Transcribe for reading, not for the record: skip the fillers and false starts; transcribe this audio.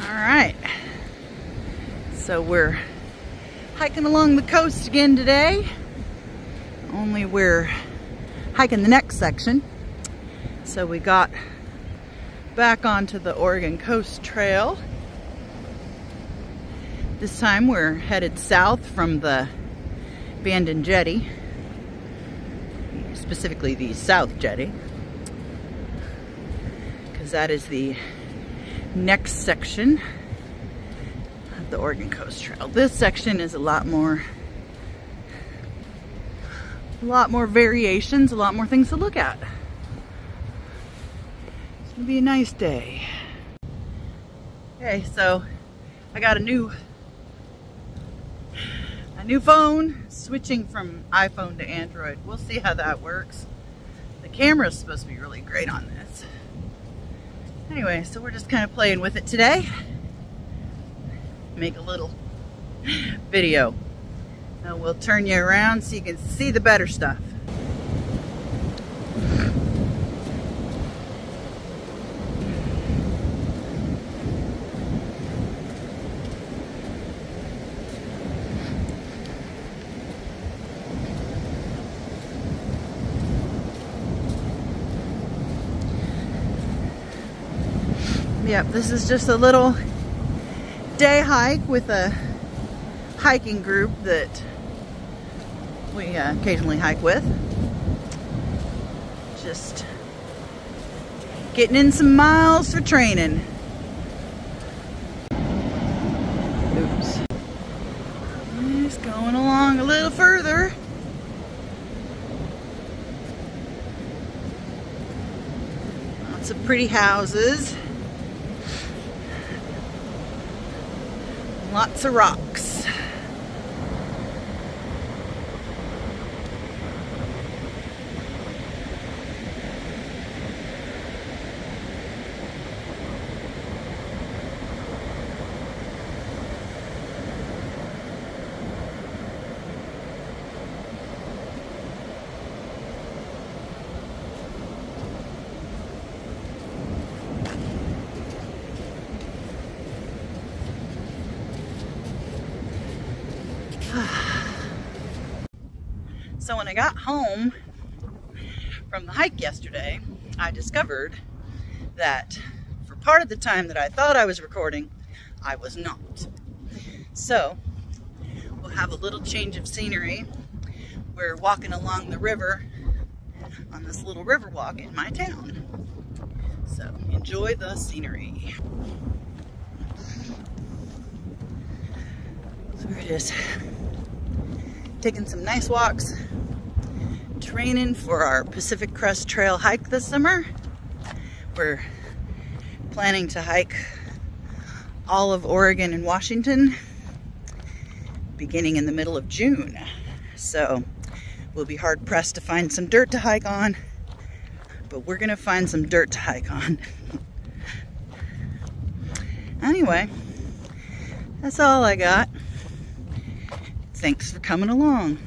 Alright, so we're hiking along the coast again today, only we're hiking the next section. So we got back onto the Oregon Coast Trail. This time we're headed south from the Bandon jetty, specifically the South Jetty, because that is the next section of the Oregon Coast Trail. This section is a lot more variations, a lot more things to look at. It's gonna be a nice day. Okay, so I got a new phone, switching from iPhone to Android. We'll see how that works. The camera is supposed to be really great on this. Anyway, so we're just kind of playing with it today. Make a little video. Now we'll turn you around so you can see the better stuff. Yep, this is just a little day hike with a hiking group that we occasionally hike with. Just getting in some miles for training. Oops. Just going along a little further. Lots of pretty houses. Lots of rocks. So when I got home from the hike yesterday, I discovered that for part of the time that I thought I was recording, I was not. So we'll have a little change of scenery. We're walking along the river on this little river walk in my town. So enjoy the scenery. So we're just taking some nice walks, training for our Pacific Crest Trail hike this summer. We're planning to hike all of Oregon and Washington beginning in the middle of June. So we'll be hard pressed to find some dirt to hike on, but we're gonna find some dirt to hike on. Anyway, that's all I got. Thanks for coming along.